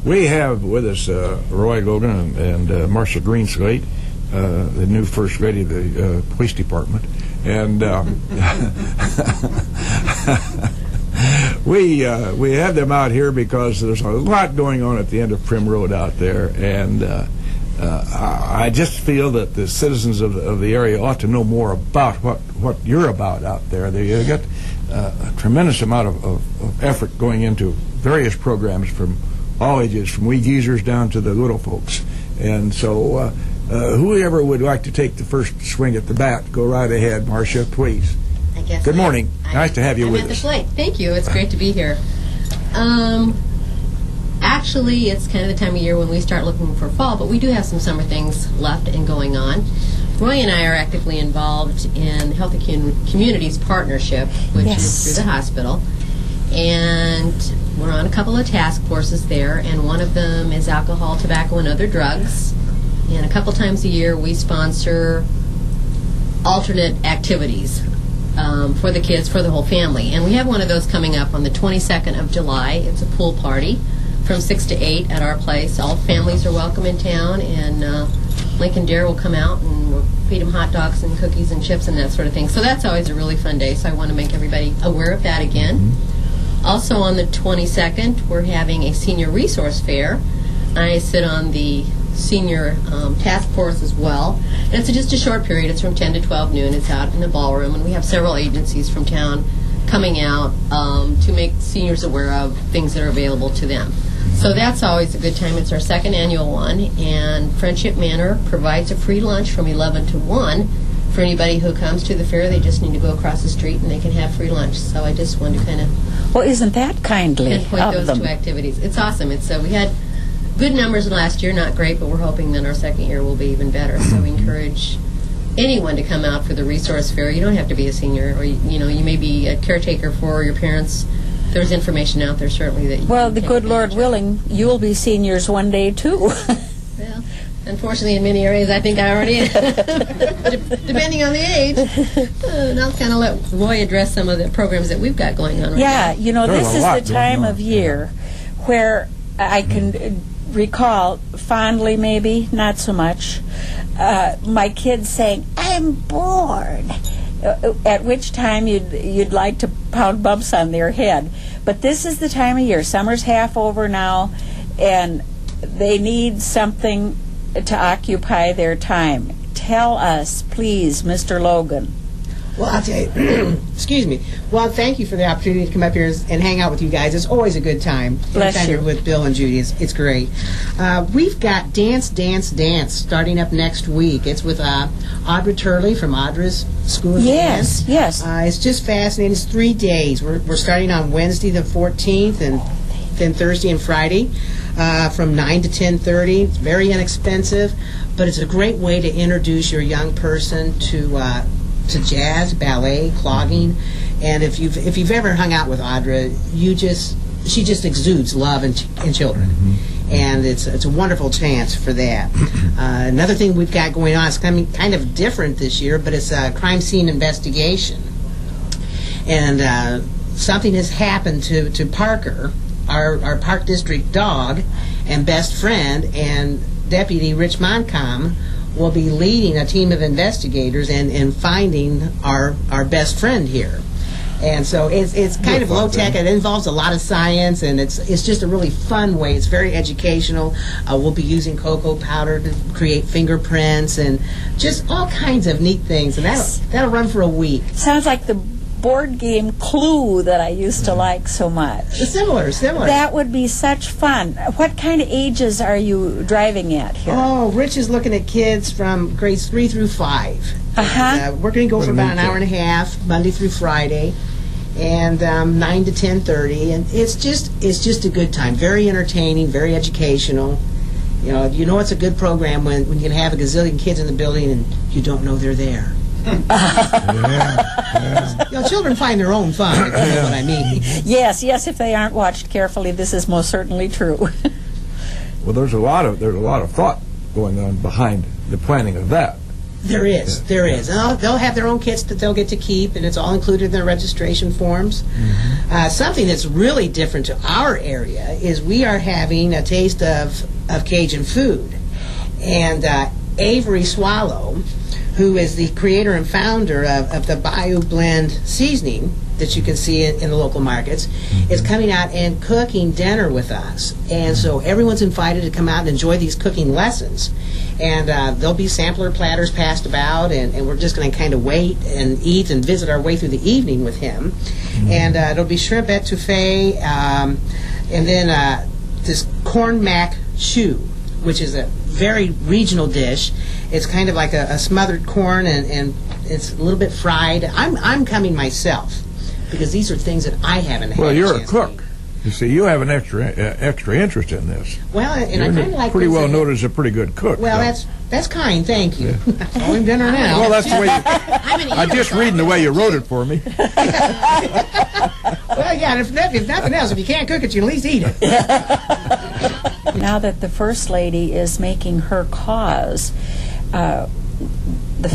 We have with us Roy Logan and Marcia Greenslade, the new first lady of the police department, and we have them out here because there's a lot going on at the end of Prim Road out there, and I just feel that the citizens of the area ought to know more about what you're about out there. They got a tremendous amount of effort going into various programs from all ages, from wee geezers down to the little folks. And so whoever would like to take the first swing at the bat, go right ahead. Marcia, please. I guess. Good morning. Nice to have you with us. I'm at the plate. Thank you. It's great to be here. Actually, it's kind of the time of year when we start looking for fall, but we do have some summer things left and going on. Roy and I are actively involved in the Healthy Communities Partnership, which is through the hospital. And we're on a couple of task forces there, and one of them is alcohol, tobacco, and other drugs. And a couple times a year we sponsor alternate activities for the kids, for the whole family. And we have one of those coming up on the 22nd of July. It's a pool party from 6 to 8 at our place. All families are welcome in town, and Lincoln Dare will come out and we'll feed them hot dogs and cookies and chips and that sort of thing. So that's always a really fun day, so I want to make everybody aware of that again. Mm-hmm. Also on the 22nd, we're having a senior resource fair. I sit on the senior task force as well. And it's just a short period. It's from 10 to 12 noon. It's out in the ballroom, and we have several agencies from town coming out to make seniors aware of things that are available to them. So that's always a good time. It's our second annual one, and Friendship Manor provides a free lunch from 11 to 1 for anybody who comes to the fair. They just need to go across the street and they can have free lunch. So I just wanted to kind of isn't that kindly pinpoint those two activities. It's awesome. We had good numbers last year, not great, but we're hoping that our second year will be even better. So we encourage anyone to come out for the resource fair. You don't have to be a senior, or you may be a caretaker for your parents. There's information out there certainly that you can the good Lord willing, you'll be seniors one day too. Well, unfortunately, in many areas, I think I already am, depending on the age. And I'll kind of let Roy address some of the programs that we've got going on right now. This is the time of year where I can recall fondly, maybe, not so much, my kids saying, "I'm bored," at which time you'd like to pound bumps on their head. But this is the time of year. Summer's half over now, and they need something to occupy their time. Tell us, please, Mr. Logan. Well, I'll tell you, excuse me. Well, thank you for the opportunity to come up here and hang out with you guys. It's always a good time. Bless you. With Bill and Judy. It's great. We've got Dance, Dance, Dance starting up next week. It's with Audra Turley from Audra's School of Dance. Yes. It's just fascinating. It's 3 days. We're starting on Wednesday the 14th and then Thursday and Friday from 9 to 10:30. It's very inexpensive, but it's a great way to introduce your young person to jazz, ballet, clogging, and if you've ever hung out with Audra, she just exudes love in children, and it's a wonderful chance for that. Another thing we've got going on is kind of different this year, but it's a crime scene investigation, and something has happened to Parker, our Park District dog and best friend, and Deputy Rich Montcalm will be leading a team of investigators and finding our best friend here. And so it's kind of low-tech. It involves a lot of science, and it's just a really fun way. It's very educational. We'll be using cocoa powder to create fingerprints and just all kinds of neat things. And that'll run for a week. Sounds like the board game Clue that I used to like so much. Similar. That would be such fun. What kind of ages are you driving at here? Oh, Rich is looking at kids from grades 3 through 5. We're going to go for about an hour and a half, Monday through Friday, and 9 to 10:30. And it's just a good time. Very entertaining, very educational. You know it's a good program when you can have a gazillion kids in the building and you don't know they're there. Children find their own fun, if you know what I mean. Yes, if they aren't watched carefully, this is most certainly true. Well, there's a lot of thought going on behind the planning of that. There is. And they'll have their own kits that they'll get to keep, and it's all included in their registration forms. Something that's really different to our area is we are having a taste of Cajun food. And Avery Swallow, who is the creator and founder of the Bayou Blend seasoning that you can see in the local markets, is coming out and cooking dinner with us. And so everyone's invited to come out and enjoy these cooking lessons. And there'll be sampler platters passed about, and we're just going to kind of wait and eat and visit our way through the evening with him. And it'll be shrimp etouffee, and then this corn mac choux, which is a very regional dish. It's kind of like a smothered corn, and it's a little bit fried. I'm coming myself, because these are things that I haven't had. Well, you're a chance to cook. eat. You see, you have an extra interest in this. Well, and You're I kind of like pretty things well that- known as a pretty good cook. Well, so. that's kind. Thank you. I'm in dinner now. Well, that's the way you... I'm an I'm just reading the way you wrote it for me. Well, yeah. If nothing else, if you can't cook it, you at least eat it. Now that the First Lady is making her cause, the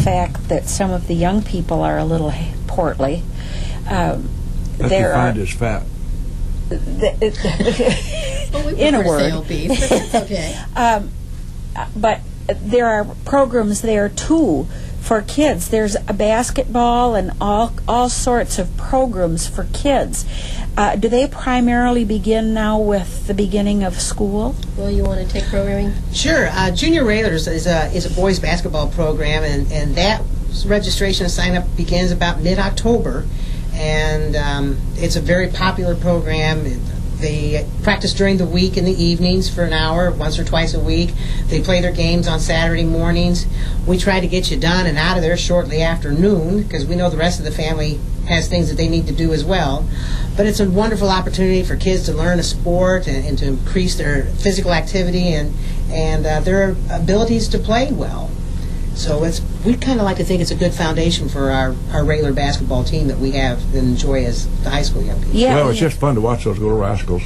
fact that some of the young people are a little portly, That's there are... defined as fat. Well, we In a prefer word. stale beef, but it's okay. But there are programs there too for kids. There's a basketball and all sorts of programs for kids. Do they primarily begin now with the beginning of school? Well, you want to take programming? Sure. Junior Railers is a boys basketball program, and that registration and sign up begins about mid-October, and it's a very popular program. They practice during the week in the evenings for an hour, once or twice a week. They play their games on Saturday mornings. We try to get you done and out of there shortly after noon, because we know the rest of the family has things that they need to do as well. But it's a wonderful opportunity for kids to learn a sport and to increase their physical activity and their abilities to play well. So we kind of like to think it's a good foundation for our regular basketball team that we have and enjoy as the high school young people. Yeah. Well, it's just fun to watch those little rascals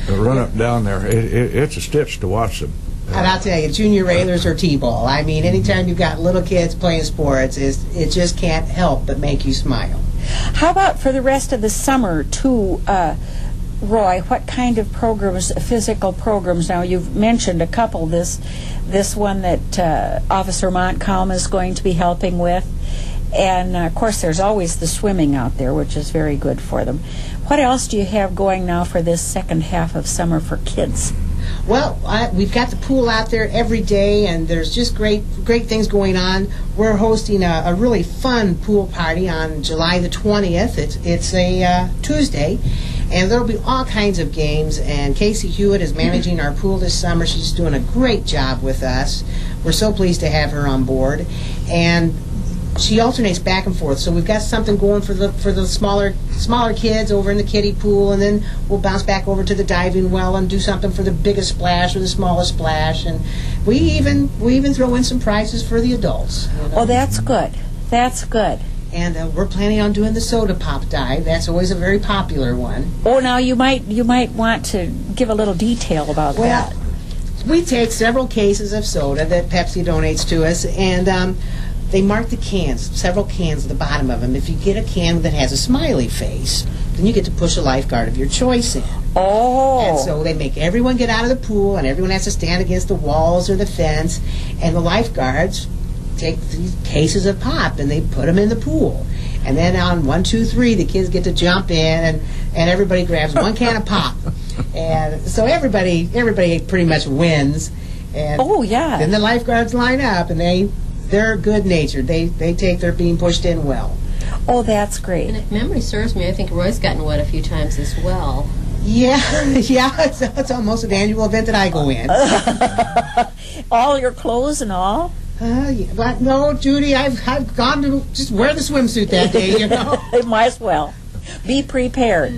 run up and down there. It's a stitch to watch them. And I'll tell you, junior railers or t-ball. I mean, anytime you've got little kids playing sports, it just can't help but make you smile. How about for the rest of the summer too, Roy? What kind of programs, physical programs? Now you've mentioned a couple. This one that Officer Montcalm is going to be helping with, and of course there's always the swimming out there, which is very good for them. What else do you have going now for this second half of summer for kids? Well, we've got the pool out there every day, and there's just great things going on. We're hosting a really fun pool party on July the 20th. It's a Tuesday, and there'll be all kinds of games. And Casey Hewitt is managing our pool this summer. She's doing a great job with us. We're so pleased to have her on board, and she alternates back and forth. So we've got something going for the smaller kids over in the kiddie pool, and then we'll bounce back over to the diving well and do something for the biggest splash or the smallest splash, and we even throw in some prizes for the adults. You know? Oh, that's good. That's good. And we're planning on doing the soda pop dive. That's always a very popular one. Oh, now you might want to give a little detail about Well, that. we take several cases of soda that Pepsi donates to us, and they mark the cans, several cans at the bottom of them. If you get a can that has a smiley face, then you get to push a lifeguard of your choice in. Oh. And so they make everyone get out of the pool, and everyone has to stand against the walls or the fence, and the lifeguards take these cases of pop and they put them in the pool. And then on 1, 2, 3, the kids get to jump in, and everybody grabs one can of pop. And so everybody pretty much wins. And Oh, yeah. then the lifeguards line up, and they're good-natured. They take their being pushed in well. Oh, that's great. And if memory serves me, I think Roy's gotten wet a few times as well. Yeah, it's almost an annual event that I go in. All your clothes and all? Yeah, but no, Judy, I've gone to just wear the swimsuit that day, you know. Might as well. Be prepared.